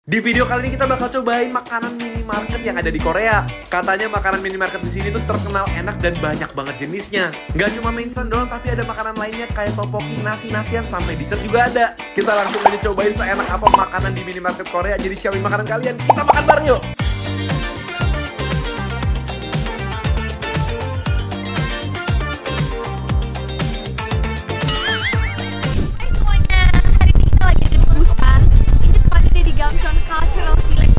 Di video kali ini kita bakal cobain makanan minimarket yang ada di Korea. Katanya makanan minimarket di sini tuh terkenal enak dan banyak banget jenisnya. Nggak cuma mie instan doang, tapi ada makanan lainnya kayak tteokbokki, nasi-nasian, sampai dessert juga ada. Kita langsung aja cobain seenak apa makanan di minimarket Korea. Jadi siapin makanan kalian, kita makan bareng yuk! Cultural Village.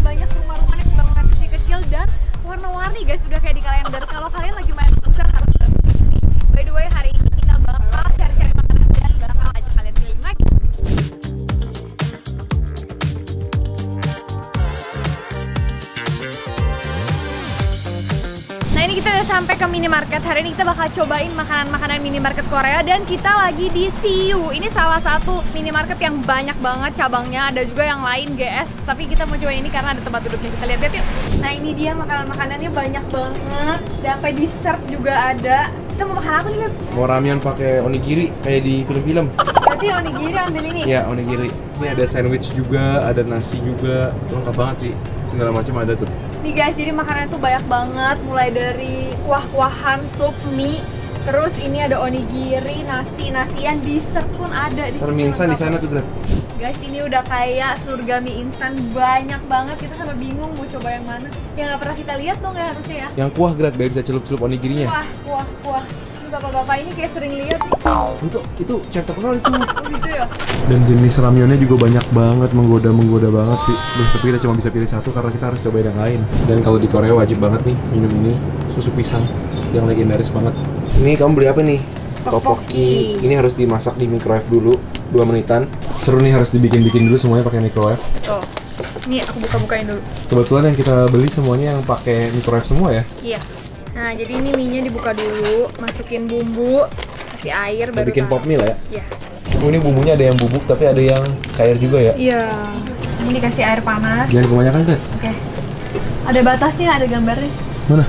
Banyak rumah-rumah yang bangunan kecil-kecil dan warna-warni guys, udah kayak di kalender. Kalau kalian lagi main Busan harus ke sini. By the way, hari ini kita bakal cari-cari makanan dan bakal ajak kalian keliling lagi. Nah, ini kita udah sampai ke minimarket. Hari ini kita bakal cobain makanan-makanan minimarket Korea dan kita lagi di CU. Ini salah satu minimarket yang banyak banget cabangnya, ada juga yang lain GS. Tapi kita mau cobain ini karena ada tempat duduknya. Kita lihat yuk. Nah, ini dia makanan-makanannya banyak banget. Sampai dessert juga ada. Kita mau makan apa nih, Beb? Mau ramen pakai onigiri kayak di film-film. Berarti onigiri ambil ini? Iya, onigiri. Ini ada sandwich juga, ada nasi juga. Lengkap banget sih. Segala macam ada tuh. Nih guys, jadi makanan tuh banyak banget. Mulai dari kuah-kuahan, sup, mie. Terus ini ada onigiri, nasi-nasian, dessert pun ada di sini. Mie instan di sana tuh, Dra. Guys, ini udah kayak surga mie instan, banyak banget. Kita sampai bingung mau coba yang mana. Yang nggak pernah kita lihat dong ya harusnya ya. Yang kuah, Dra, biar bisa celup-celup onigirinya. Kuah. Ini bapak-bapak ini kayak sering lihat. Itu chef terkenal itu. Oh gitu ya? Dan jenis ramyonnya juga banyak banget, menggoda banget sih. Tapi kita cuma bisa pilih satu karena kita harus cobain yang lain. Dan kalau di Korea wajib banget nih minum ini, susu pisang yang legendaris banget. Ini kamu beli apa nih? Tteokbokki. Ini harus dimasak di microwave dulu 2 menitan. Seru nih, harus dibikin-bikin dulu semuanya pakai microwave. Tuh. Ini aku buka-bukain dulu. Kebetulan yang kita beli semuanya yang pakai microwave semua ya. Iya. Nah, jadi ini mie-nya dibuka dulu, masukin bumbu, kasih air, baru Bikin pop mie lah ya. Iya. Ini bumbunya ada yang bubuk tapi ada yang cair juga ya. Iya. Ini dikasih air panas. Jangan kebanyakan, kan? Oke. Ada batasnya, ada gambarnya. Mana?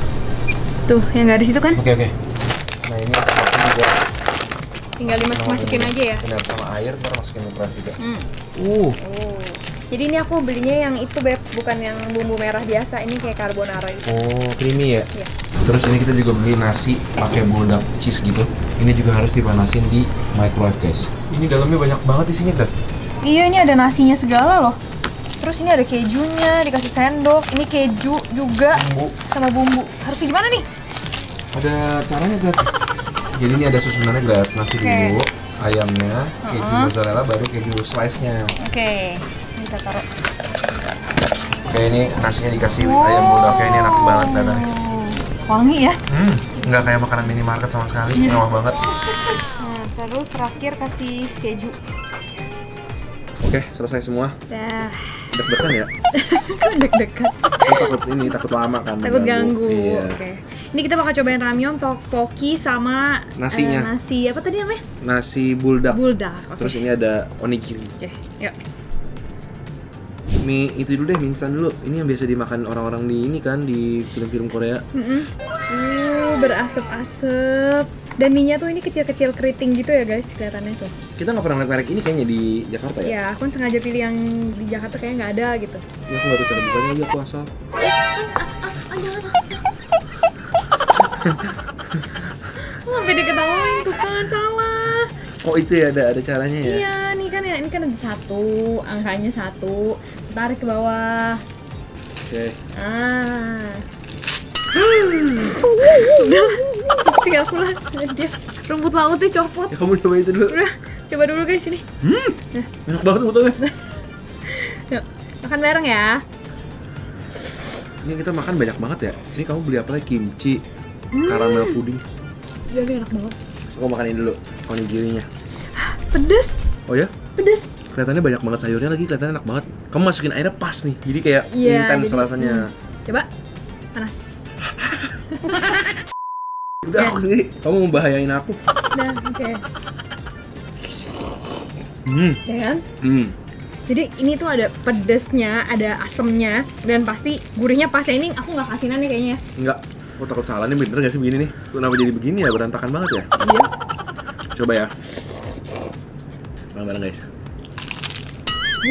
Tuh, yang nggak di situ kan? Oke. Nah, ini tteokbokki juga. Tinggal dimasukin aja ya. Benar, sama air, ntar masukin microwave juga. Oh. Jadi ini aku belinya yang itu, Beb, bukan yang bumbu merah biasa. Ini kayak carbonara gitu. Oh, creamy ya? Iya. Terus ini kita juga beli nasi pakai buldak cheese gitu. Ini juga harus dipanasin di microwave, guys. Ini dalamnya banyak banget isinya, Dad. Iya, ini ada nasinya segala loh. Terus ini ada kejunya, dikasih sendok. Ini keju juga sama bumbu. Harus gimana nih? Ada caranya, Dad. Jadi ini ada susunannya, Dad. Nasi dulu, ayamnya, keju mozzarella, baru keju slice-nya. Oke. Ini kita taruh. Oke, ini nasinya dikasih ayam buldaknya. Ini enak banget, Dad. Wangi ya? Nggak kayak makanan minimarket sama sekali. Mewah banget. Nah, terus terakhir kasih keju. Oke, selesai semua. Dah. Deg-degan ya? Deg-degan. Takut lama kan. Takut ganggu. Iya. Oke. Ini kita bakal cobain ramyeon, tteokbokki sama Nasinya. nasi apa tadi namanya? Nasi buldak. Oke. Terus ini ada onigiri. Oke, yuk. Mie itu dulu deh, mie instan dulu. Ini yang biasa dimakan orang-orang di ini kan, di film-film Korea. Berasap-asap. Dan mie-nya tuh ini kecil-kecil keriting gitu ya guys, kelihatannya tuh. Kita nggak pernah lihat merek ini kayaknya di Jakarta ya? Ya, aku kan sengaja pilih yang di Jakarta kayaknya nggak ada gitu. Ya aku nggak tahu cara bukanya aja, aku asal. Sampai diketawain tuh kan, salah. Oh itu ya, ada caranya ya? Iya, ini kan ada 1, angkanya 1. Tarik ke bawah. Oke. Udah, tinggal pulang. Dia rumput lautnya copot. Ya kamu coba itu dulu. Udah, coba dulu guys ini. Enak banget sebetulnya. Yuk, makan bareng ya. Ini kita makan banyak banget ya. Ini kamu beli apa lagi? Kimchi, karamel puding. Jadi enak banget. Aku makan ini dulu, onigirinya. Pedes. Oh ya? Pedes. Kelihatannya banyak banget sayurnya lagi, kelihatannya enak banget. Kamu masukin airnya pas nih, jadi kayak intens rasanya. Coba, panas. Udah aku sendiri, kamu membahayain aku. Nah, oke. Ya kan? Jadi ini tuh ada pedesnya, ada asemnya, dan pasti gurihnya pas. Ini aku nggak kasinan nih kayaknya. Enggak, aku takut salah nih, bener gak sih begini nih? Kenapa jadi begini ya, berantakan banget ya? Iya. Coba ya. Bareng-bareng guys.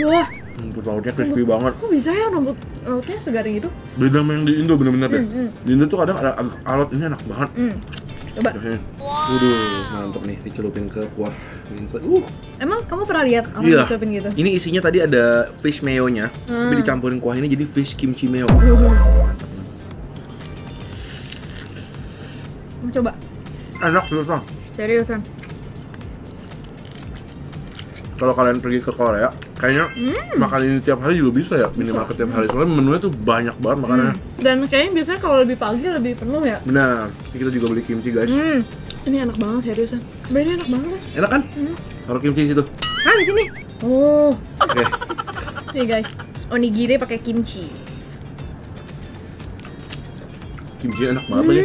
Wah, Rumput lautnya crispy banget. Kok bisa ya rumput lautnya segaring itu? Beda sama yang di Indo bener-bener deh. Di Indo tuh kadang ada alot, ini enak banget. Coba. Waduh, mantep nih, dicelupin ke kuah mie instan. Emang kamu pernah lihat orang Iya. dicelupin gitu? Ini isinya tadi ada fish mayo-nya, tapi dicampurin kuah ini jadi fish kimchi mayo. Mau coba? Enak seriusan. Seriusan? Kalau kalian pergi ke Korea, kayaknya makan ini tiap hari juga bisa ya, minimarket tiap hari. Soalnya menunya tuh banyak banget makanannya. Dan kayaknya biasanya kalau lebih pagi lebih penuh ya. Benar, ini kita juga beli kimchi guys. Ini enak banget seriusan. Ini enak banget. Enak kan? Taruh kimchi di situ. Ah di sini. Oh. Oke. Nih guys, onigiri pakai kimchi. Kimchi enak banget aja.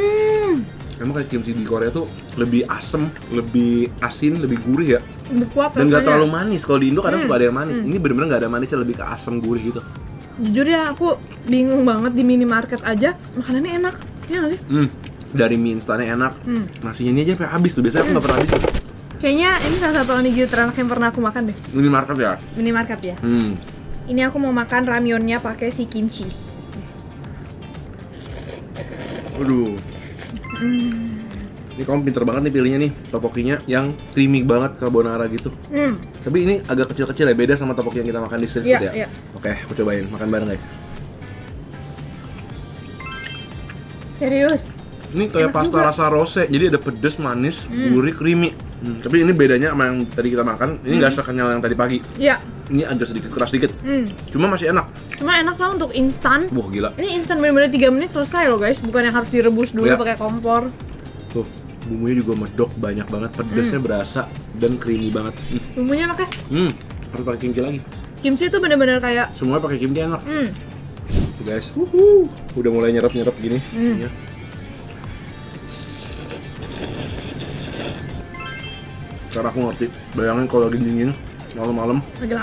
Emang kayak kimchi di Korea tuh lebih asem, lebih asin, lebih gurih ya. Lebih kuat Dan nggak rasanya. terlalu manis. Kalau di Indo kadang suka ada yang manis. Ini bener-bener nggak ada manisnya, lebih ke asam gurih gitu. Jujur ya, aku bingung banget di minimarket aja makanannya enak. Iya nggak sih? Dari mie instannya enak. Nasinya ini aja sampai habis tuh. Biasanya aku nggak pernah habis tuh. Kayaknya ini salah satu onigiri terenak yang pernah aku makan deh. Minimarket ya. Minimarket ya. Ini aku mau makan ramyonnya pakai si kimchi. Waduh. Ini kamu pinter banget nih pilihnya nih, topokinya yang creamy banget carbonara gitu. Tapi ini agak kecil-kecil ya, beda sama topoki yang kita makan di street food ya. Iya. Oke, aku cobain, makan bareng guys. Serius? Ini kayak pasta rasa rose, jadi ada pedes, manis, gurih, creamy. Tapi ini bedanya sama yang tadi kita makan, ini nggak sekenyal yang tadi pagi. Iya. Ini agak sedikit keras dikit, cuma masih enak. Cuma enak lah untuk instan. Wah gila. Ini instan bener-bener 3 menit selesai loh guys, bukan yang harus direbus dulu Iya. pakai kompor. Tuh, bumbunya juga medok banyak banget, pedesnya berasa dan creamy banget. Bumbunya enak ya? Harus pakai kimchi lagi. Kimchi itu bener-bener kayak Semuanya pakai kimchi enak. Tuh guys, udah mulai nyerap-nyerap gini. Ya. Karena aku ngerti, bayangin kalau lagi dingin, malam-malam, lagi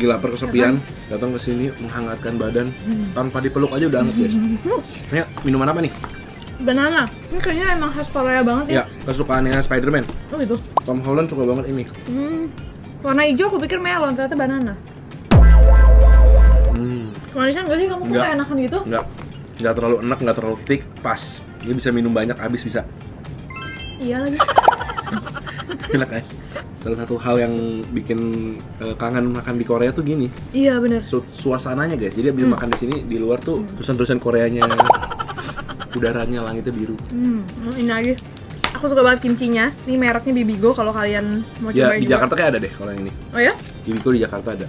lapar. kesepian, datang ke sini menghangatkan badan, tanpa dipeluk aja udah hangat guys. Ini minuman apa nih? Banana. Ini kayaknya emang khas Korea banget ya. Ya, kesukaannya Spider-Man. Oh gitu. Tom Holland suka banget ini. Warna hijau aku pikir melon, ternyata banana. Kemanisan gak sih kamu? Kok Enggak. kayak enakan gitu? Nggak terlalu enak, nggak terlalu thick, pas. Ini bisa minum banyak, habis bisa. Iya lagi. Enak kan? Salah satu hal yang bikin kangen makan di Korea tuh gini. Iya bener. Suasananya guys, jadi abis makan di sini, di luar tuh tulisan-tulisan Koreanya, udaranya, langitnya biru. Ini lagi. Aku suka banget kimchinya. Ini mereknya Bibigo kalau kalian mau Ya cobain di juga. Jakarta kayak ada deh kalau yang ini. Oh ya? Bibigo di Jakarta ada.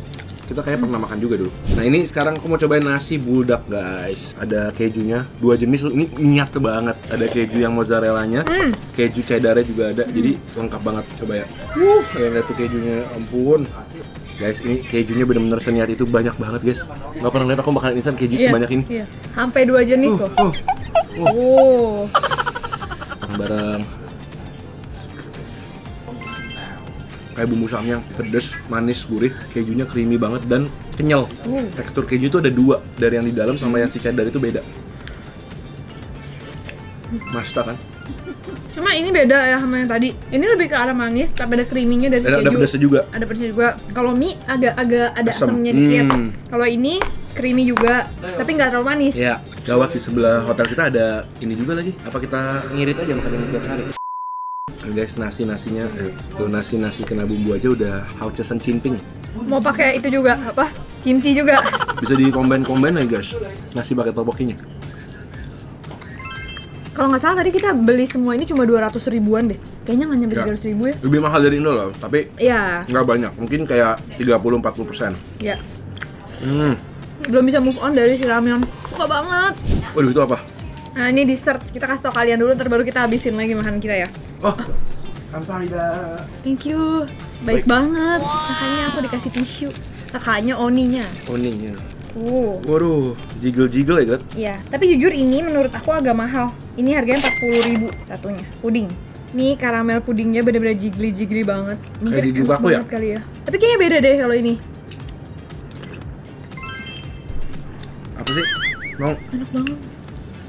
Kita kayak pernah makan juga dulu. Nah ini sekarang aku mau cobain nasi buldak guys. Ada kejunya, 2 jenis. Ini niat banget. Ada keju yang mozzarellanya, keju cheddarnya juga ada. Jadi lengkap banget. Coba ya. Kayak lihat tuh kejunya, ampun. Guys, ini kejunya bener-bener seniat itu, banyak banget guys. Gak pernah lihat aku makan instan keju sebanyak ini. Iya. Sampai 2 jenis loh. Oh. Bareng. Kayak bumbu samyang, pedes, manis, gurih, kejunya creamy banget dan kenyal. Tekstur keju itu ada 2, dari yang di dalam sama yang si cheddar itu beda. Masta kan? Cuma ini beda ya sama yang tadi. Ini lebih ke arah manis, tapi ada creamy-nya dari keju. Ada pedesnya juga. Ada pedesnya juga. Kalau mie agak ada Asam. asamnya dikit. Kalau ini creamy juga, tapi nggak terlalu manis. Ya, gawat, di sebelah hotel kita ada ini juga lagi. Apa kita ngirit aja makan yang tiap hari? Guys, nasinya tuh nasi kena bumbu aja udah haucesan cimping. Mau pakai itu juga apa? Kimchi juga. Bisa di combine aja guys. Nasi pakai topokinya. Kalau nggak salah tadi kita beli semua ini cuma 200 ribuan deh. Kayaknya nggak nyampe 300 ribu ya. Lebih mahal dari Indo loh, tapi Iya. nggak banyak. Mungkin kayak 30-40%. Iya. Belum bisa move on dari si ramyeon. Suka banget. Waduh, itu apa? Nah ini dessert. Kita kasih tau kalian dulu, ntar baru kita habisin lagi makanan kita ya. Oh, kamsahamnida. Thank you. Baik banget. Kakaknya aku dikasih tisu. Kakaknya Oninya. Oninya. Waduh, jiggle-jiggle ya, Gat? iya. Tapi jujur ini menurut aku agak mahal. Ini harganya 40.000 satunya. Puding. Ini karamel pudingnya bener-bener jiggly banget. Mungkin Kayak di enak Gyukaku ya? banget kali ya. Tapi kayaknya beda deh kalau ini. Apa sih? Mau? Enak banget.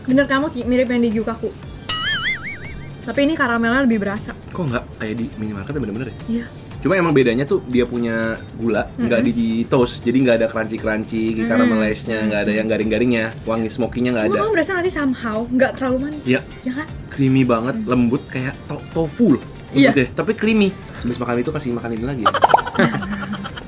Bener kamu sih mirip yang di Gyukaku. Tapi ini karamelnya lebih berasa. Kok nggak kayak di minimarket bener-bener ya? Iya. Cuma emang bedanya tuh dia punya gula, nggak di toast, jadi nggak ada crunchy caramelsnya, nggak ada yang garing-garingnya, wangi smokinya nggak ada. Kamu berasa nggak sih somehow nggak terlalu manis? Iya. Ya kan? Creamy banget, lembut kayak tofu loh. Iya. Lembut ya, tapi creamy. Habis makan itu kasih makan ini lagi.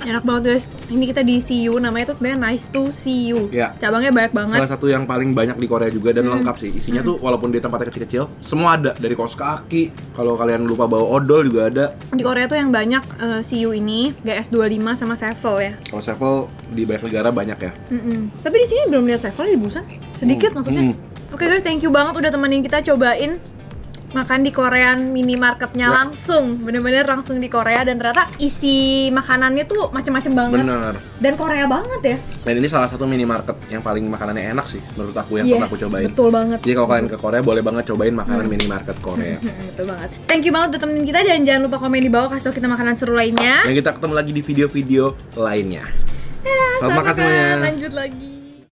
Enak banget guys. Ini kita di See You, namanya tuh sebenarnya Nice to See You. Iya. Cabangnya banyak banget. Salah satu yang paling banyak di Korea juga dan lengkap sih. Isinya tuh walaupun dia tempatnya kecil-kecil, semua ada dari kaos kaki. Kalau kalian lupa bawa odol juga ada. Di Korea tuh yang banyak See You ini GS25 sama Sevel ya. Kalau Sevel di banyak negara banyak ya. Tapi di sini belum lihat Sevel di Busan. Sedikit maksudnya. Oke guys, thank you banget udah temenin kita cobain makan di Korean minimarketnya langsung, bener-bener langsung di Korea, dan ternyata isi makanannya tuh macem-macem banget. Bener. Dan Korea banget ya. Dan ini salah satu minimarket yang paling makanannya enak sih menurut aku yang pernah aku cobain. Betul banget. Jadi kalau kalian ke Korea boleh banget cobain makanan minimarket Korea. Betul banget. Thank you banget udah temenin kita, dan jangan lupa komen di bawah kasih tau kita makanan seru lainnya. Dan kita ketemu lagi di video-video lainnya. Dadah, Selamat makan semuanya. Lanjut lagi.